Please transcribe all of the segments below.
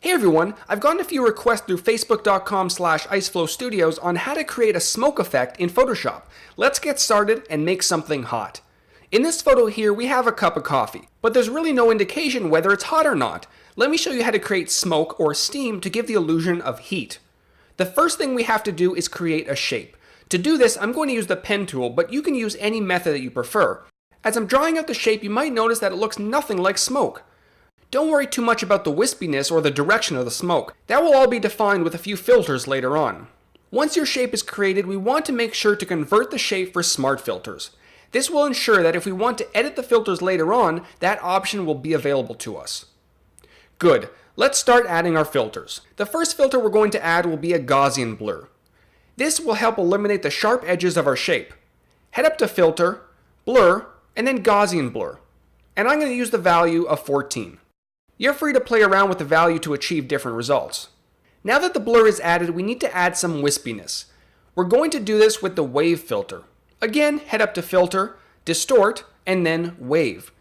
Hey everyone, I've gotten a few requests through facebook.com/iceflowstudios on how to create a smoke effect in Photoshop. Let's get started and make something hot. In this photo here, we have a cup of coffee, but there's really no indication whether it's hot or not. Let me show you how to create smoke or steam to give the illusion of heat. The first thing we have to do is create a shape. To do this, I'm going to use the pen tool, but you can use any method that you prefer. As I'm drawing out the shape, you might notice that it looks nothing like smoke. Don't worry too much about the wispiness or the direction of the smoke. That will all be defined with a few filters later on. Once your shape is created, we want to make sure to convert the shape for smart filters. This will ensure that if we want to edit the filters later on, that option will be available to us. Good. Let's start adding our filters. The first filter we're going to add will be a Gaussian blur. This will help eliminate the sharp edges of our shape. Head up to Filter, Blur, and then Gaussian blur. And I'm going to use the value of 14. You're free to play around with the value to achieve different results. Now that the blur is added, we need to add some wispiness. We're going to do this with the Wave filter. Again, head up to Filter, Distort, and then Wave.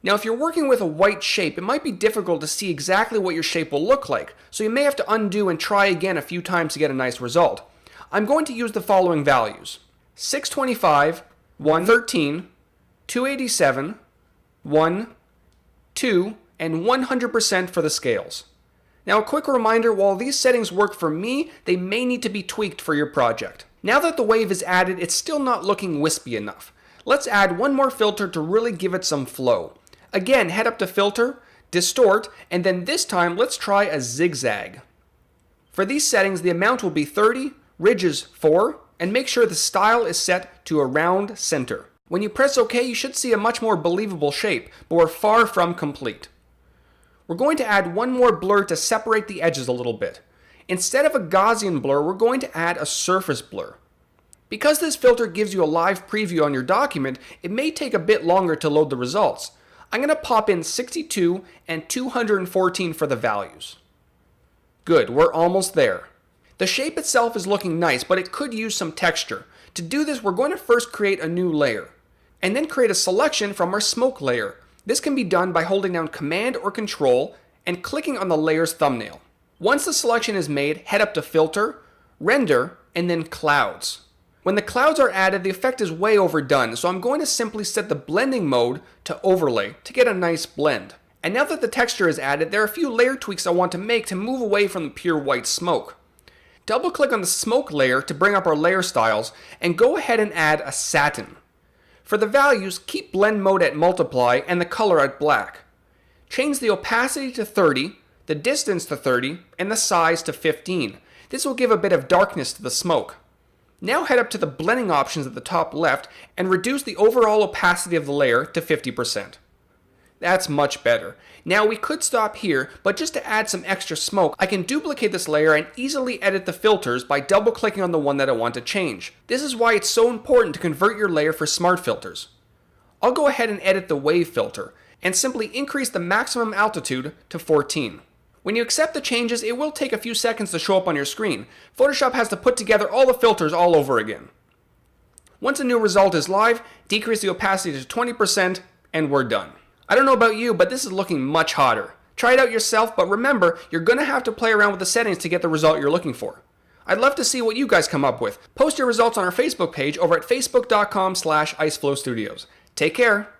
Now if you're working with a white shape, it might be difficult to see exactly what your shape will look like, so you may have to undo and try again a few times to get a nice result. I'm going to use the following values: 625, 113, 287, 1, 2, and 100% for the scales. Now a quick reminder, while these settings work for me, they may need to be tweaked for your project. Now that the wave is added, it's still not looking wispy enough. Let's add one more filter to really give it some flow. Again, head up to Filter, Distort, and then this time let's try a zigzag. For these settings, the amount will be 30, ridges 4, and make sure the style is set to around center. When you press OK, you should see a much more believable shape, but we're far from complete. We're going to add one more blur to separate the edges a little bit. Instead of a Gaussian blur, we're going to add a surface blur. Because this filter gives you a live preview on your document, it may take a bit longer to load the results. I'm going to pop in 62 and 214 for the values. Good, we're almost there. The shape itself is looking nice, but it could use some texture. To do this, we're going to first create a new layer, and then create a selection from our smoke layer. This can be done by holding down Command or Control and clicking on the layer's thumbnail. Once the selection is made, head up to Filter, Render, and then Clouds. When the clouds are added, the effect is way overdone, so I'm going to simply set the blending mode to Overlay to get a nice blend. And now that the texture is added, there are a few layer tweaks I want to make to move away from the pure white smoke. Double click on the smoke layer to bring up our layer styles, and go ahead and add a satin. For the values, keep blend mode at multiply and the color at black. Change the opacity to 30, the distance to 30, and the size to 15. This will give a bit of darkness to the smoke. Now head up to the blending options at the top left and reduce the overall opacity of the layer to 50%. That's much better. Now we could stop here, but just to add some extra smoke, I can duplicate this layer and easily edit the filters by double clicking on the one that I want to change. This is why it's so important to convert your layer for smart filters. I'll go ahead and edit the wave filter and simply increase the maximum altitude to 14. When you accept the changes, it will take a few seconds to show up on your screen. Photoshop has to put together all the filters all over again. Once a new result is live, decrease the opacity to 20% and we're done. I don't know about you, but this is looking much hotter. Try it out yourself, but remember, you're going to have to play around with the settings to get the result you're looking for. I'd love to see what you guys come up with. Post your results on our Facebook page over at facebook.com/iceflowstudios. Take care.